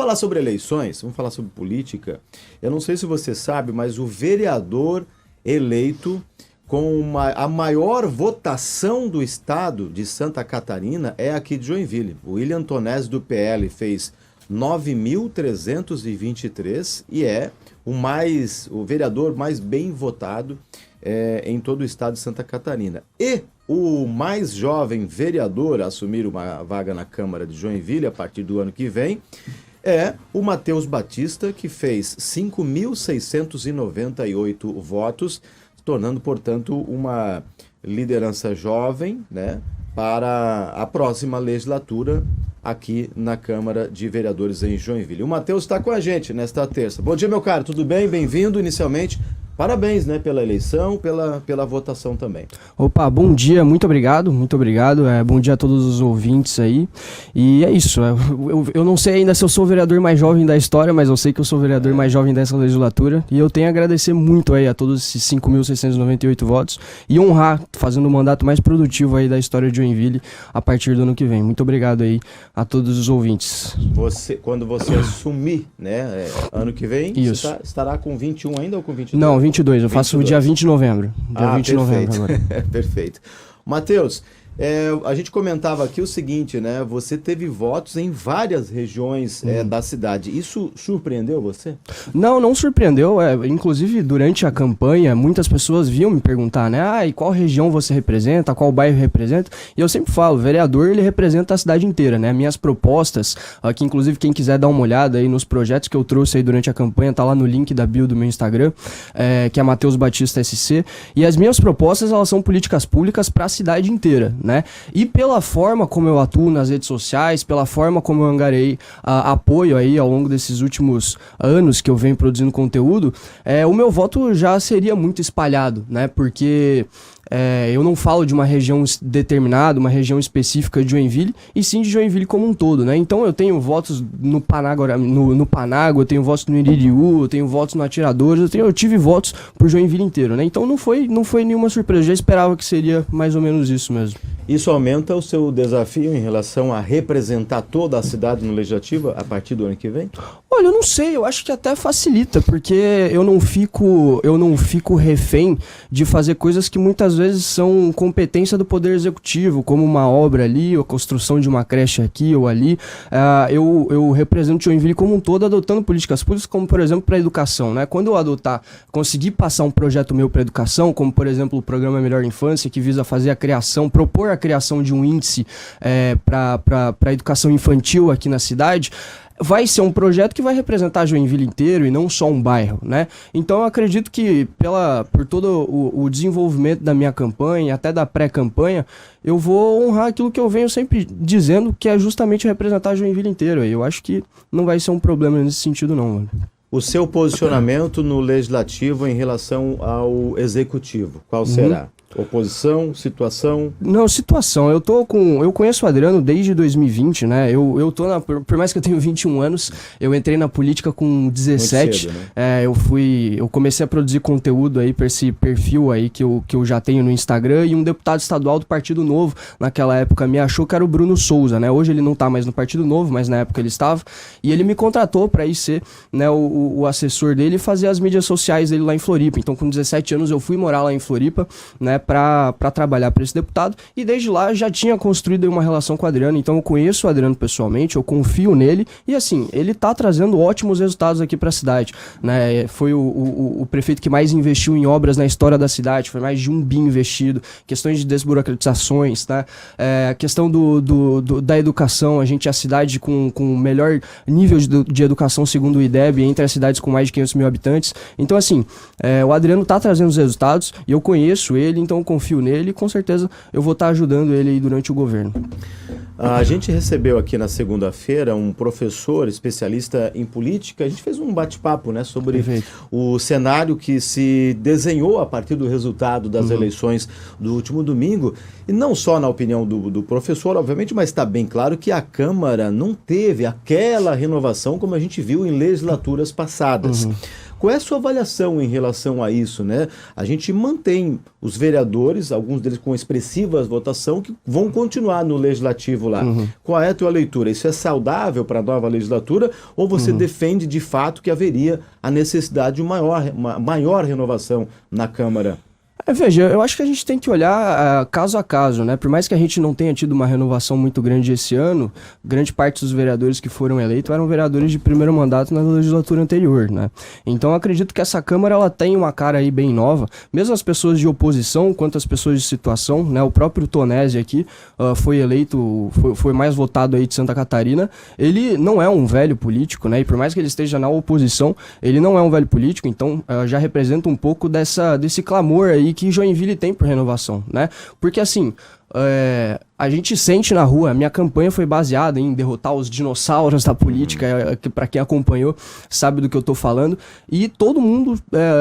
Falar sobre eleições, vamos falar sobre política. Eu não sei se você sabe, mas o vereador eleito com a maior votação do estado de Santa Catarina é aqui de Joinville. O William Tonés do PL fez 9.323 e é o vereador mais bem votado em todo o estado de Santa Catarina. E o mais jovem vereador a assumir uma vaga na Câmara de Joinville a partir do ano que vem é o Matheus Batista, que fez 5.698 votos, tornando, portanto, uma liderança jovem, né, para a próxima legislatura aqui na Câmara de Vereadores em Joinville. O Matheus está com a gente nesta terça. Bom dia, meu caro, tudo bem? Bem-vindo inicialmente. Parabéns, né, pela eleição, pela votação também. Opa, bom dia, muito obrigado. Bom dia a todos os ouvintes aí. E é isso, eu não sei ainda se eu sou o vereador mais jovem da história, mas eu sei que eu sou o vereador mais jovem dessa legislatura. E eu tenho a agradecer muito aí a todos esses 5.698 votos e honrar, fazendo o mandato mais produtivo aí da história de Joinville a partir do ano que vem. Muito obrigado aí a todos os ouvintes. Quando você assumir, né, ano que vem, isso. Você estará com 21 ainda ou com 22? Não, 22, eu faço o dia 20 de novembro. Dia 20 de novembro agora. Perfeito. Matheus, a gente comentava aqui o seguinte, né? Você teve votos em várias regiões da cidade. Isso surpreendeu você? Não surpreendeu. Inclusive, durante a campanha, muitas pessoas vinham me perguntar, né? E qual região você representa? Qual bairro representa? E eu sempre falo, o vereador, ele representa a cidade inteira, né? Minhas propostas, aqui, inclusive, quem quiser dar uma olhada aí nos projetos que eu trouxe aí durante a campanha, tá lá no link da bio do meu Instagram, que é Matheus Batista SC. E as minhas propostas, elas são políticas públicas para a cidade inteira, né? E pela forma como eu atuo nas redes sociais, pela forma como eu angariei apoio aí ao longo desses últimos anos que eu venho produzindo conteúdo, o meu voto já seria muito espalhado, né? Porque eu não falo de uma região determinada, uma região específica de Joinville, e sim de Joinville como um todo, né? Então eu tenho votos no Panágua, eu tenho votos no Iririú, eu tenho votos no Atiradores, eu tive votos por Joinville inteiro, né? Então não foi nenhuma surpresa, eu já esperava que seria mais ou menos isso mesmo. Isso aumenta o seu desafio em relação a representar toda a cidade no Legislativo a partir do ano que vem? Olha, eu não sei, eu acho que até facilita, porque eu não fico refém de fazer coisas que muitas vezes são competência do Poder Executivo, como uma obra ali, ou a construção de uma creche aqui ou ali. Eu represento Joinville como um todo, adotando políticas públicas, como por exemplo para a educação, né? Quando eu conseguir passar um projeto meu para a educação, como por exemplo o Programa Melhor Infância, que visa fazer propor a criação de um índice para a educação infantil aqui na cidade, vai ser um projeto que vai representar Joinville inteiro e não só um bairro, né? Então eu acredito que por todo o desenvolvimento da minha campanha, até da pré-campanha, eu vou honrar aquilo que eu venho sempre dizendo, que é justamente representar Joinville inteiro. Eu acho que não vai ser um problema nesse sentido não, mano. O seu posicionamento no Legislativo em relação ao Executivo, qual será? Oposição, situação? Não, situação. Eu conheço o Adriano desde 2020, né? Por mais que eu tenha 21 anos, eu entrei na política com 17. Muito cedo, né? Eu comecei a produzir conteúdo aí para esse perfil aí que eu já tenho no Instagram, e um deputado estadual do Partido Novo, naquela época, me achou que era o Bruno Souza, né? Hoje ele não tá mais no Partido Novo, mas na época ele estava, e ele me contratou para ir ser, né, o assessor dele e fazer as mídias sociais dele lá em Floripa. Então, com 17 anos, eu fui morar lá em Floripa, né, para trabalhar para esse deputado, e desde lá já tinha construído uma relação com o Adriano. Então eu conheço o Adriano pessoalmente, eu confio nele, e assim, ele tá trazendo ótimos resultados aqui para a cidade, né? Foi o prefeito que mais investiu em obras na história da cidade, foi mais de 1 bi investido, questões de desburocratizações, tá? A questão da educação, a gente é a cidade com o melhor nível de educação segundo o IDEB, entre as cidades com mais de 500 mil habitantes. Então assim, o Adriano tá trazendo os resultados, e eu conheço ele, então eu confio nele, e com certeza eu vou estar ajudando ele aí durante o governo. A gente recebeu aqui na segunda-feira um professor especialista em política. A gente fez um bate-papo, né, sobre o cenário que se desenhou a partir do resultado das eleições do último domingo. E não só na opinião do professor, obviamente, mas está bem claro que a Câmara não teve aquela renovação como a gente viu em legislaturas passadas. Qual é a sua avaliação em relação a isso, né? A gente mantém os vereadores, alguns deles com expressiva votação, que vão continuar no legislativo lá. Qual é a tua leitura? Isso é saudável para a nova legislatura ou você defende de fato que haveria a necessidade de uma maior renovação na Câmara? Veja, eu acho que a gente tem que olhar caso a caso, né? Por mais que a gente não tenha tido uma renovação muito grande esse ano, grande parte dos vereadores que foram eleitos eram vereadores de primeiro mandato na legislatura anterior, né? Então eu acredito que essa Câmara ela tem uma cara aí bem nova, mesmo as pessoas de oposição quanto as pessoas de situação, né? O próprio Tonesi aqui foi eleito, foi mais votado aí de Santa Catarina. Ele não é um velho político, né? E por mais que ele esteja na oposição, ele não é um velho político, então já representa um pouco desse clamor aí que Joinville tem por renovação, né? Porque assim, a gente sente na rua, a minha campanha foi baseada em derrotar os dinossauros da política, que para quem acompanhou sabe do que eu tô falando, e todo mundo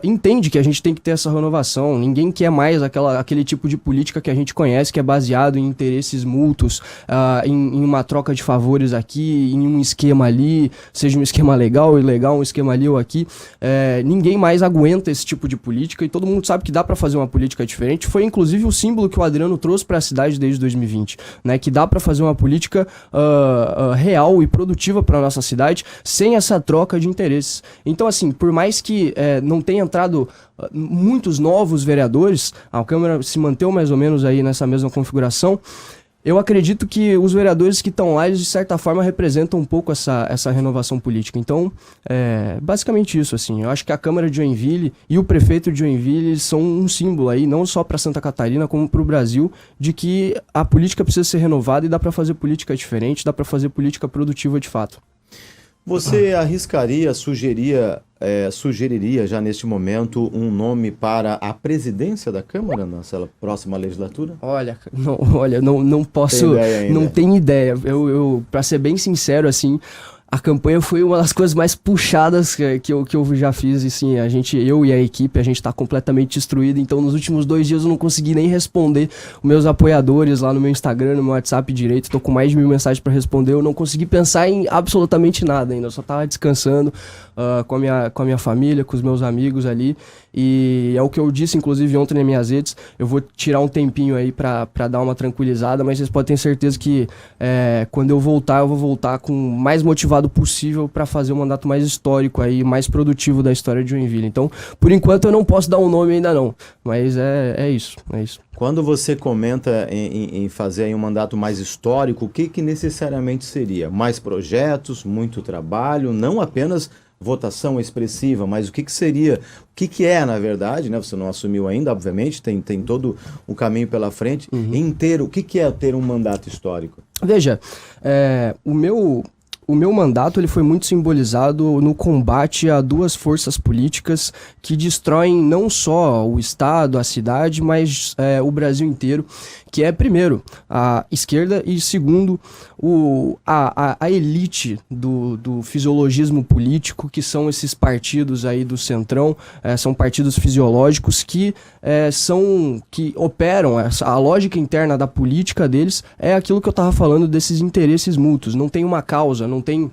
entende que a gente tem que ter essa renovação. Ninguém quer mais aquele tipo de política que a gente conhece, que é baseado em interesses mútuos, em uma troca de favores aqui, em um esquema ali, seja um esquema legal ou ilegal, um esquema ali ou aqui. Ninguém mais aguenta esse tipo de política e todo mundo sabe que dá para fazer uma política diferente. Foi inclusive o símbolo que o Adriano trouxe para a cidade desde 2020. Né, que dá para fazer uma política real e produtiva para nossa cidade sem essa troca de interesses. Então, assim, por mais que não tenha entrado muitos novos vereadores, a Câmara se manteve mais ou menos aí nessa mesma configuração. Eu acredito que os vereadores que estão lá, eles de certa forma representam um pouco essa renovação política. Então, basicamente isso, assim. Eu acho que a Câmara de Joinville e o prefeito de Joinville são um símbolo aí, não só para Santa Catarina, como para o Brasil, de que a política precisa ser renovada e dá para fazer política diferente, dá para fazer política produtiva de fato. Você arriscaria, sugeriria já neste momento um nome para a presidência da Câmara nessa próxima legislatura? Olha, não posso, não tenho ideia. Eu para ser bem sincero, assim, a campanha foi uma das coisas mais puxadas que eu já fiz, e sim, eu e a equipe, a gente tá completamente destruído, então nos últimos 2 dias eu não consegui nem responder os meus apoiadores lá no meu Instagram, no meu WhatsApp direito, tô com mais de 1000 mensagens para responder, eu não consegui pensar em absolutamente nada ainda, eu só tava descansando com a minha família, com os meus amigos ali, e é o que eu disse, inclusive, ontem nas minhas redes, eu vou tirar um tempinho aí pra dar uma tranquilizada, mas vocês podem ter certeza que quando eu vou voltar com o mais motivado possível para fazer um mandato mais histórico aí, mais produtivo da história de Joinville. Então, por enquanto eu não posso dar um nome ainda não, mas é isso. Quando você comenta em fazer aí um mandato mais histórico, o que necessariamente seria? Mais projetos, muito trabalho, não apenas votação expressiva, mas o que seria, o que é, na verdade, né? Você não assumiu ainda, obviamente, tem todo o caminho pela frente. Inteiro, o que é ter um mandato histórico? Veja, o meu mandato ele foi muito simbolizado no combate a 2 forças políticas que destroem não só o Estado, a cidade, mas o Brasil inteiro, que é, primeiro, a esquerda e, segundo, a elite do fisiologismo político, que são esses partidos aí do centrão, são partidos fisiológicos que operam, a lógica interna da política deles é aquilo que eu estava falando desses interesses mútuos, não tem uma causa, não tem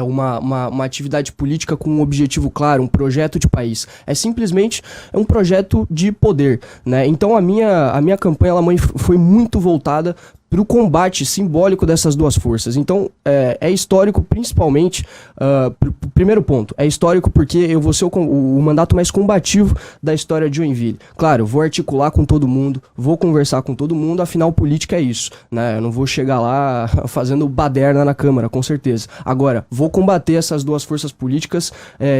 uma atividade política com um objetivo claro, um projeto de país. É simplesmente um projeto de poder, né? Então a minha campanha ela foi muito voltada para o combate simbólico dessas 2 forças. Então, é histórico principalmente, primeiro ponto, é histórico porque eu vou ser o mandato mais combativo da história de Joinville. Claro, vou articular com todo mundo, vou conversar com todo mundo, afinal, política é isso, né? Eu não vou chegar lá fazendo baderna na Câmara, com certeza. Agora, vou combater essas 2 forças políticas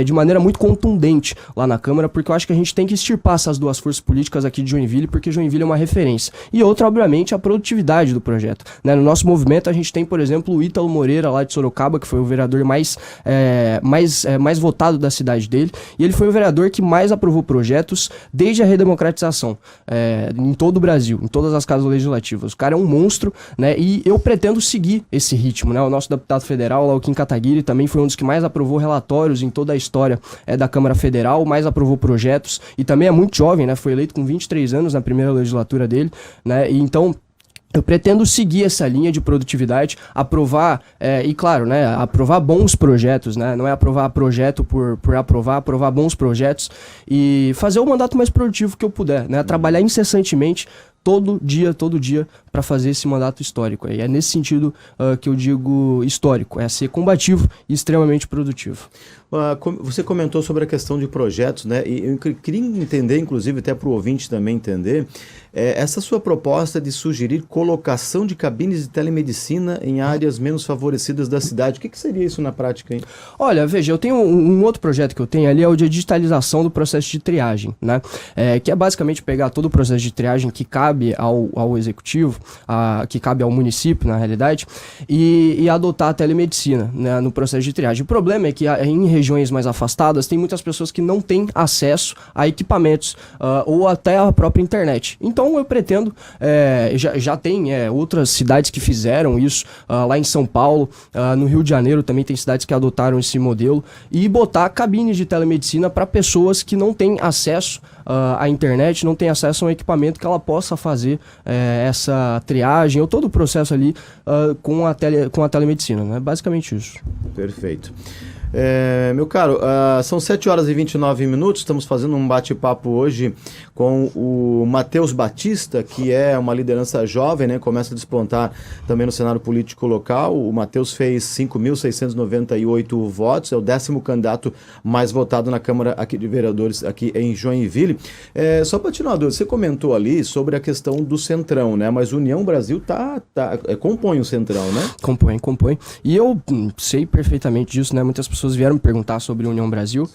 de maneira muito contundente lá na Câmara, porque eu acho que a gente tem que extirpar essas 2 forças políticas aqui de Joinville, porque Joinville é uma referência. E outra, obviamente, a produtividade do projeto, né? No nosso movimento a gente tem, por exemplo, o Ítalo Moreira lá de Sorocaba, que foi o vereador mais votado da cidade dele, e ele foi o vereador que mais aprovou projetos desde a redemocratização em todo o Brasil, em todas as casas legislativas. O cara é um monstro, né? E eu pretendo seguir esse ritmo, né? O nosso deputado federal, lá, o Kim Kataguiri, também foi um dos que mais aprovou relatórios em toda a história da Câmara Federal, mais aprovou projetos, e também é muito jovem, né? Foi eleito com 23 anos na primeira legislatura dele, né? E então Eu pretendo seguir essa linha de produtividade, aprovar, e claro, né, aprovar bons projetos, né, não é aprovar projeto por aprovar bons projetos e fazer o mandato mais produtivo que eu puder, né, trabalhar incessantemente todo dia, para fazer esse mandato histórico. E é nesse sentido que eu digo histórico, é ser combativo e extremamente produtivo. Você comentou sobre a questão de projetos, né? E eu queria entender, inclusive até para o ouvinte também entender, essa sua proposta de sugerir colocação de cabines de telemedicina em áreas menos favorecidas da cidade. O que seria isso na prática, hein? Olha, veja, eu tenho um outro projeto que eu tenho ali, é o de digitalização do processo de triagem, né? Que é basicamente pegar todo o processo de triagem que cabe ao executivo, que cabe ao município, na realidade, e adotar a telemedicina, né, no processo de triagem. O problema é que em regiões mais afastadas tem muitas pessoas que não têm acesso a equipamentos ou até a própria internet. Então eu pretendo, já tem outras cidades que fizeram isso, lá em São Paulo, no Rio de Janeiro também tem cidades que adotaram esse modelo, e botar cabines de telemedicina para pessoas que não têm acesso à internet, não têm acesso a um equipamento que ela possa fazer essa triagem ou todo o processo ali com a telemedicina, né? Basicamente isso. Perfeito. Meu caro, são 7h29, estamos fazendo um bate-papo hoje com o Matheus Batista, que é uma liderança jovem, né? Começa a despontar também no cenário político local. O Matheus fez 5.698 votos, é o 10º candidato mais votado na Câmara aqui de Vereadores aqui em Joinville. Só para tirar uma dúvida, você comentou ali sobre a questão do Centrão, né? Mas União Brasil compõe o Centrão, né? Compõe. E eu sei perfeitamente disso, né? Muitas pessoas vieram me perguntar sobre União Brasil.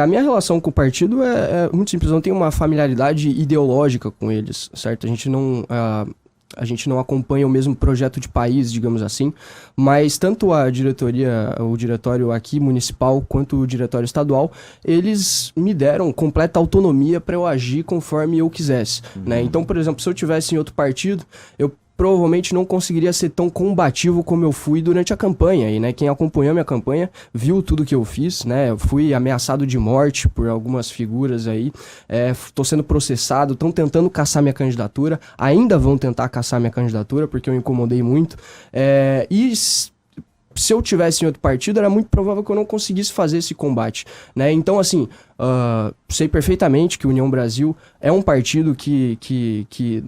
A minha relação com o partido é muito simples, eu não tenho uma familiaridade ideológica com eles, certo? A gente não acompanha o mesmo projeto de país, digamos assim, mas tanto a diretoria, o diretório aqui municipal, quanto o diretório estadual, eles me deram completa autonomia para eu agir conforme eu quisesse, né? Então, por exemplo, se eu tivesse em outro partido, eu provavelmente não conseguiria ser tão combativo como eu fui durante a campanha. E, né, quem acompanhou minha campanha viu tudo que eu fiz, né? Eu fui ameaçado de morte por algumas figuras aí. Tô sendo processado, estão tentando caçar minha candidatura. Ainda vão tentar caçar minha candidatura, porque eu incomodei muito. Se eu tivesse em outro partido, era muito provável que eu não conseguisse fazer esse combate, né? Então, assim, sei perfeitamente que União Brasil é um partido que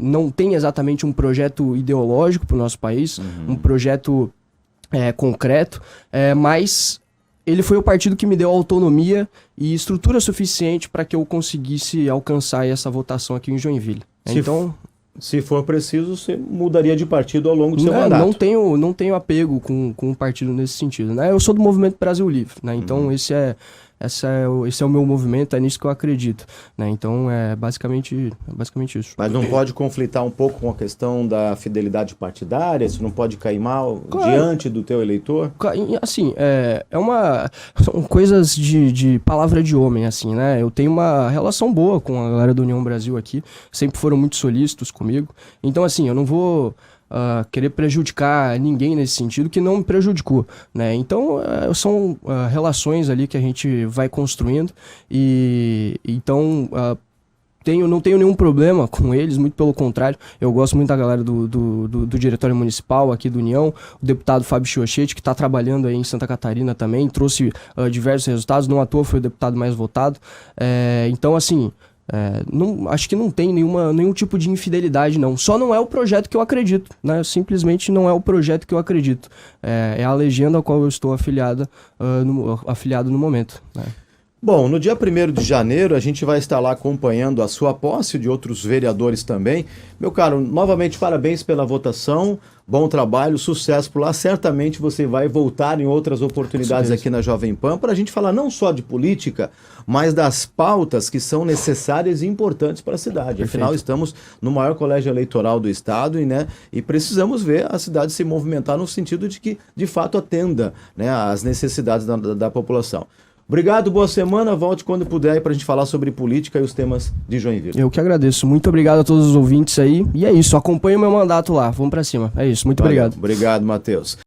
não tem exatamente um projeto ideológico para o nosso país, um projeto concreto, mas ele foi o partido que me deu autonomia e estrutura suficiente para que eu conseguisse alcançar essa votação aqui em Joinville. Se for preciso, você mudaria de partido ao longo do seu mandato. Não tenho apego com o partido nesse sentido, né? Eu sou do Movimento Brasil Livre, né? Então esse é o meu movimento, é nisso que eu acredito, né? Então é basicamente isso. Mas não pode conflitar um pouco com a questão da fidelidade partidária? Isso não pode cair mal diante do teu eleitor? Assim, são coisas de palavra de homem, assim, né? Eu tenho uma relação boa com a galera do União Brasil aqui, sempre foram muito solícitos comigo, então assim, eu não vou querer prejudicar ninguém nesse sentido que não me prejudicou, né? Então são relações ali que a gente vai construindo e então não tenho nenhum problema com eles, muito pelo contrário, eu gosto muito da galera do Diretório Municipal aqui do União, o deputado Fábio Chiochetti, que está trabalhando aí em Santa Catarina também, trouxe diversos resultados, não à toa foi o deputado mais votado, então assim, acho que não tem nenhum tipo de infidelidade, não. Só não é o projeto que eu acredito, né? Simplesmente não é o projeto que eu acredito. É a legenda a qual eu estou afiliado no momento, né? Bom, no dia 1º de janeiro a gente vai estar lá acompanhando a sua posse, de outros vereadores também. Meu caro, novamente parabéns pela votação, bom trabalho, sucesso por lá. Certamente você vai voltar em outras oportunidades aqui na Jovem Pan para a gente falar não só de política, mas das pautas que são necessárias e importantes para a cidade. Perfeito. Afinal, estamos no maior colégio eleitoral do estado e precisamos ver a cidade se movimentar no sentido de que, de fato, atenda, né, às necessidades da população. Obrigado, boa semana. Volte quando puder para a gente falar sobre política e os temas de Joinville. Eu que agradeço. Muito obrigado a todos os ouvintes aí. E é isso, acompanhe o meu mandato lá. Vamos para cima. É isso. Muito obrigado. Obrigado, Matheus.